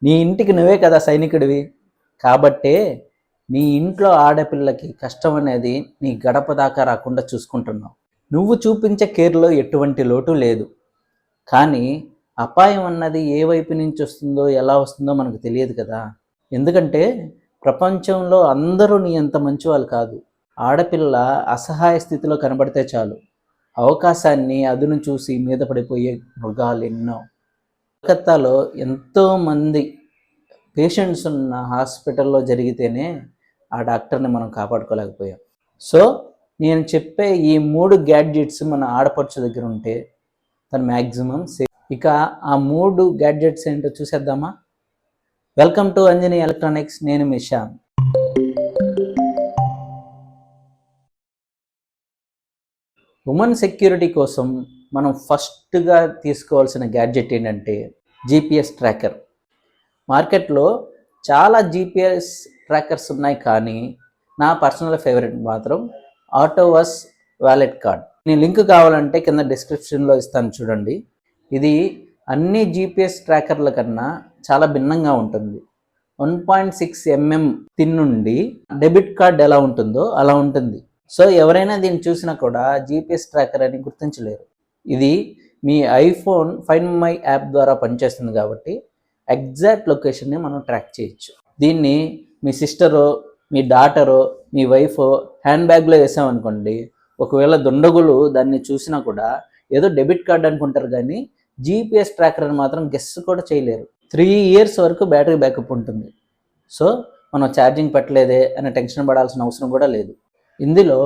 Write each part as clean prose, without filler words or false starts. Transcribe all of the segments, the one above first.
నీ ఇంటికి నువ్వే కదా సైనికుడివి. కాబట్టే నీ ఇంట్లో ఆడపిల్లకి కష్టం అనేది నీ గడప దాకా రాకుండా చూసుకుంటున్నావు. నువ్వు చూపించే కేర్లో ఎటువంటి లోటు లేదు. కానీ అపాయం అన్నది ఏ వైపు నుంచి వస్తుందో ఎలా వస్తుందో మనకు తెలియదు కదా. ఎందుకంటే ప్రపంచంలో అందరూ నీ అంత మంచి వాళ్ళు కాదు. ఆడపిల్ల అసహాయ స్థితిలో కనబడితే చాలు అవకాశాన్ని అదును చూసి మీద పడిపోయే మృగాలు ఎన్నో. కలకత్తాలో ఎంతోమంది పేషెంట్స్ ఉన్న హాస్పిటల్లో జరిగితేనే ఆ డాక్టర్ని మనం కాపాడుకోలేకపోయాం. సో నేను చెప్పే ఈ 3 గ్యాడ్జెట్స్ మన ఆడపడుచు దగ్గర ఉంటే తను మ్యాక్సిమం సేఫ్. ఇక ఆ 3 గ్యాడ్జెట్స్ ఏంటో చూసేద్దామా? Welcome to Anjani electronics. నేను మీ శ్యామ్. ఉమెన్ సెక్యూరిటీ కోసం మనం ఫస్ట్గా తీసుకోవాల్సిన గ్యాడ్జెట్ ఏంటంటే జీపీఎస్ ట్రాకర్. మార్కెట్లో చాలా జీపీఎస్ ట్రాకర్స్ ఉన్నాయి, కానీ నా పర్సనల్ ఫేవరెట్ మాత్రం ఆటోవస్ వాలెట్ కార్డ్. నేను లింక్ కావాలంటే కింద డిస్క్రిప్షన్లో ఇస్తాను చూడండి. ఇది అన్ని జీపీఎస్ ట్రాకర్ల కన్నా చాలా భిన్నంగా ఉంటుంది. 1.6 mm థిన్ నుండి డెబిట్ కార్డ్ ఎలా ఉంటుందో అలా ఉంటుంది. సో ఎవరైనా దీన్ని చూసినా కూడా జీపీఎస్ ట్రాకర్ అని గుర్తించలేరు. ఇది మీ ఐఫోన్ ఫైండ్ మై యాప్ ద్వారా పనిచేస్తుంది కాబట్టి ఎగ్జాక్ట్ లొకేషన్ని మనం ట్రాక్ చేయొచ్చు. దీన్ని మీ సిస్టరో, మీ డాటరో, మీ వైఫో హ్యాండ్ బ్యాగ్లో వేసామనుకోండి, ఒకవేళ దుండగులు దాన్ని చూసినా కూడా ఏదో డెబిట్ కార్డ్ అనుకుంటారు, కానీ జీపీఎస్ ట్రాకర్ అని మాత్రం గెస్ కూడా చేయలేరు. 3 years వరకు బ్యాటరీ బ్యాకప్ ఉంటుంది. సో మనం ఛార్జింగ్ పెట్టలేదే అనే టెన్షన్ పడాల్సిన అవసరం కూడా లేదు. ఇందులో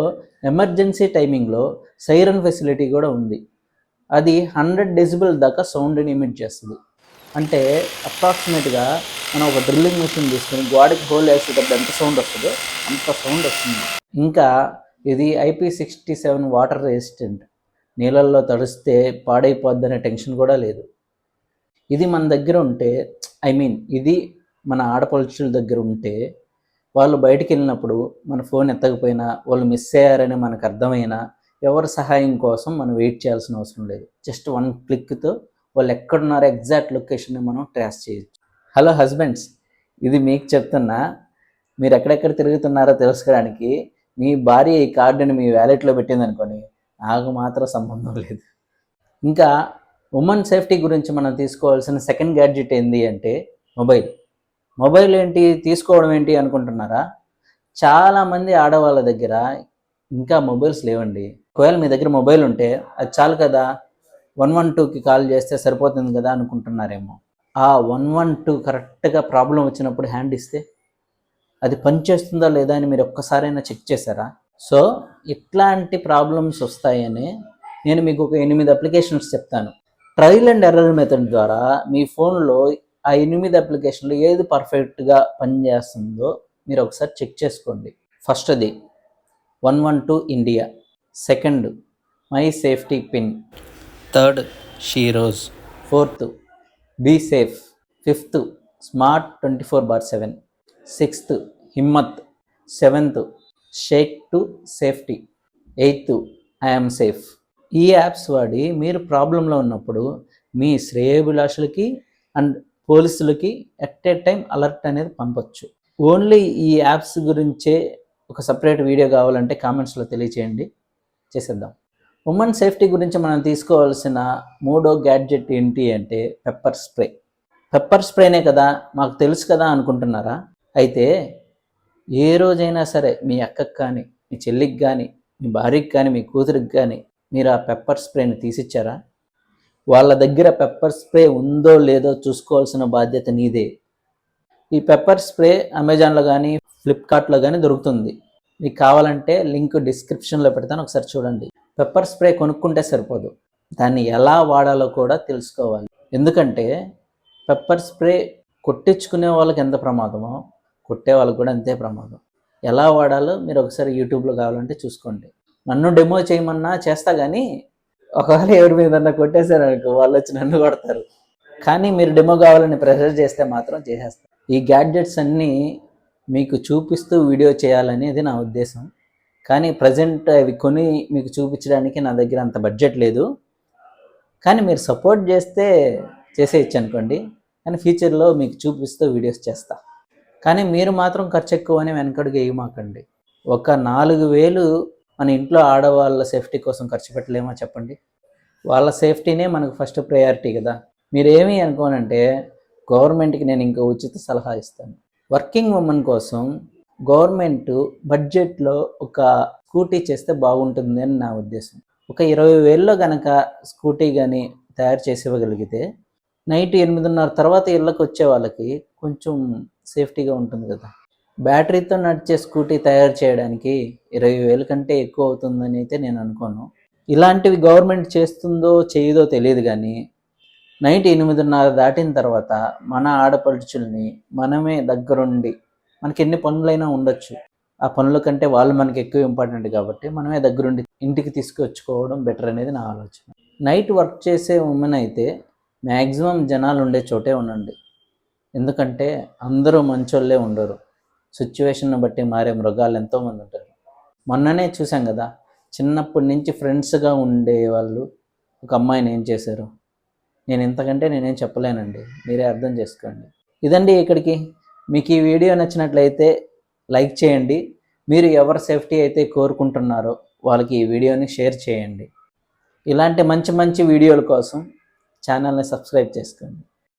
ఎమర్జెన్సీ టైమింగ్లో సైరన్ ఫెసిలిటీ కూడా ఉంది. అది 100 decibel దాకా సౌండ్ని ఎమిట్ చేస్తుంది. అంటే అప్రాక్సిమేట్గా మనం ఒక డ్రిల్లింగ్ మిషన్ తీసుకుని గోడకి హోల్ వేసేటప్పుడు ఎంత సౌండ్ వస్తుందో అంత సౌండ్ వస్తుంది. ఇంకా ఇది IP67 వాటర్ రెసిస్టెంట్. నీళ్ళల్లో తడిస్తే పాడైపోద్ది అనే టెన్షన్ కూడా లేదు. ఇది మన దగ్గర ఉంటే, ఇది మన ఆడపడుచుల దగ్గర ఉంటే, వాళ్ళు బయటికి వెళ్ళినప్పుడు మన ఫోన్ ఎత్తకపోయినా, వాళ్ళు మిస్ అయ్యారని మనకు అర్థమైనా, ఎవరి సహాయం కోసం మనం వెయిట్ చేయాల్సిన అవసరం లేదు. జస్ట్ 1 క్లిక్తో వాళ్ళు ఎక్కడున్నారో ఎగ్జాక్ట్ లొకేషన్ని మనం ట్రేస్ చేయొచ్చు. హలో హస్బెండ్స్, ఇది మీకు చెప్తున్నా. మీరు ఎక్కడెక్కడ తిరుగుతున్నారో తెలుసుకోవడానికి మీ భార్య ఈ కార్డుని మీ వ్యాలెట్లో పెట్టిందనుకోని నాకు మాత్రం సంబంధం లేదు. ఇంకా ఉమెన్ సేఫ్టీ గురించి మనం తీసుకోవాల్సిన సెకండ్ గ్యాడ్జెట్ ఏంటి అంటే మొబైల్ ఏంటి తీసుకోవడం ఏంటి అనుకుంటున్నారా? చాలామంది ఆడవాళ్ళ దగ్గర ఇంకా మొబైల్స్ లేవండి. ఒకవేళ మీ దగ్గర మొబైల్ ఉంటే అది చాలు కదా, 112కి కాల్ చేస్తే సరిపోతుంది కదా అనుకుంటున్నారేమో. ఆ 112 కరెక్ట్గా ప్రాబ్లం వచ్చినప్పుడు హ్యాండ్ ఇస్తే అది పనిచేస్తుందా లేదా అని మీరు ఒక్కసారైనా చెక్ చేశారా? సో ఇట్లాంటి ప్రాబ్లమ్స్ వస్తాయని నేను మీకు ఒక 8 అప్లికేషన్స్ చెప్తాను. ట్రయల్ అండ్ ఎర్రర్ మెథడ్ ద్వారా మీ ఫోన్లో ఆ 8 అప్లికేషన్లు ఏది పర్ఫెక్ట్గా పనిచేస్తుందో మీరు ఒకసారి చెక్ చేసుకోండి. ఫస్ట్ అది 112 India, second my safety pin, third Sheroes, fourth be safe, fifth smart 24/7, sixth Himmat, seventh shake to safety, eighth I'm safe. ఈ యాప్స్ వాడి మీరు ప్రాబ్లంలో ఉన్నప్పుడు మీ శ్రేయోభిలాషులకి అండ్ పోలీసులకి ఎట్ ఏ టైం అలర్ట్ అనేది పంపొచ్చు. ఓన్లీ ఈ యాప్స్ గురించే ఒక సపరేట్ వీడియో కావాలంటే కామెంట్స్లో తెలియచేయండి, చేసేద్దాం. ఉమెన్ సేఫ్టీ గురించి మనం తీసుకోవాల్సిన 3వ గ్యాడ్జెట్ ఏంటి అంటే పెప్పర్ స్ప్రే. పెప్పర్ స్ప్రేనే కదా, మాకు తెలుసు కదా అనుకుంటున్నారా? అయితే ఏ రోజైనా సరే మీ అక్కకి కానీ, మీ చెల్లికి కానీ, మీ భార్యకి కానీ, మీ కూతురికి కానీ మీరు ఆ పెప్పర్ స్ప్రేని తీసిచ్చారా? వాళ్ళ దగ్గర పెప్పర్ స్ప్రే ఉందో లేదో చూసుకోవాల్సిన బాధ్యత నీదే. ఈ పెప్పర్ స్ప్రే అమెజాన్లో కానీ ఫ్లిప్కార్ట్లో కానీ దొరుకుతుంది. మీకు కావాలంటే లింక్ డిస్క్రిప్షన్లో పెడతాను, ఒకసారి చూడండి. పెప్పర్ స్ప్రే కొనుక్కుంటే సరిపోదు, దాన్ని ఎలా వాడాలో కూడా తెలుసుకోవాలి. ఎందుకంటే పెప్పర్ స్ప్రే కొట్టించుకునే వాళ్ళకి ఎంత ప్రమాదమో కొట్టే వాళ్ళకి కూడా అంతే ప్రమాదం. ఎలా వాడాలో మీరు ఒకసారి యూట్యూబ్లో కావాలంటే చూసుకోండి. నన్ను డెమో చేయమన్నా చేస్తా, కానీ ఒకవేళ ఎవరి మీద కొట్టేశారు అనుకో వాళ్ళు వచ్చి నన్ను కొడతారు. కానీ మీరు డెమో కావాలని ప్రెషర్ చేస్తే మాత్రం చేసేస్తారు. ఈ గ్యాడ్జెట్స్ అన్నీ మీకు చూపిస్తూ వీడియో చేయాలనేది నా ఉద్దేశం, కానీ ప్రజెంట్ అవి కొని మీకు చూపించడానికి నా దగ్గర అంత బడ్జెట్ లేదు. కానీ మీరు సపోర్ట్ చేస్తే చేసేయచ్చు అనుకోండి. కానీ ఫ్యూచర్లో మీకు చూపిస్తూ వీడియోస్ చేస్తా. కానీ మీరు మాత్రం ఖర్చు ఎక్కువ అని వెనకడుగు వేయమాకండి. ఒక 4,000 మన ఇంట్లో ఆడవాళ్ళ సేఫ్టీ కోసం ఖర్చు పెట్టలేమా చెప్పండి? వాళ్ళ సేఫ్టీనే మనకు ఫస్ట్ ప్రయారిటీ కదా. మీరేమీ అనుకోనంటే గవర్నమెంట్కి నేను ఇంకో ఉచిత సలహా ఇస్తాను. వర్కింగ్ ఉమెన్ కోసం గవర్నమెంట్ బడ్జెట్లో ఒక స్కూటీ చేస్తే బాగుంటుంది అని నా ఉద్దేశం. ఒక 20,000లో కనుక స్కూటీ కానీ తయారు చేసి ఇవ్వగలిగితే నైట్ 8:30 తర్వాత ఇళ్ళకి వచ్చే వాళ్ళకి కొంచెం సేఫ్టీగా ఉంటుంది కదా. బ్యాటరీతో నడిచే స్కూటీ తయారు చేయడానికి 20,000 కంటే ఎక్కువ అవుతుందని అయితే నేను అనుకోను. ఇలాంటివి గవర్నమెంట్ చేస్తుందో చేయదో తెలియదు కానీ నైట్ 8:30 దాటిన తర్వాత మన ఆడపడుచుల్ని మనమే దగ్గరుండి, మనకి ఎన్ని పనులైనా ఉండొచ్చు, ఆ పనుల కంటే వాళ్ళు మనకి ఎక్కువ ఇంపార్టెంట్ కాబట్టి మనమే దగ్గరుండి ఇంటికి తీసుకొచ్చుకోవడం బెటర్ అనేది నా ఆలోచన. నైట్ వర్క్ చేసే ఉమెన్ అయితే మ్యాక్సిమం జనాలు ఉండే చోటే ఉండండి. ఎందుకంటే అందరూ మంచోళ్ళే ఉండరు, సిచ్యువేషన్ బట్టి మారే మృగాలు ఎంతోమంది ఉంటారు. మొన్ననే చూసాం కదా, చిన్నప్పటి నుంచి ఫ్రెండ్స్గా ఉండే వాళ్ళు ఒక అమ్మాయిని ఏం చేశారు. నేను ఇంతకంటే నేనేం చెప్పలేనండి, మీరే అర్థం చేసుకోండి. ఇదండి ఇక్కడికి. మీకు ఈ వీడియో నచ్చినట్లయితే లైక్ చేయండి. మీరు ఎవరి సేఫ్టీ అయితే కోరుకుంటున్నారో వాళ్ళకి ఈ వీడియోని షేర్ చేయండి. ఇలాంటి మంచి మంచి వీడియోల కోసం ఛానల్ని సబ్స్క్రైబ్ చేసుకోండి.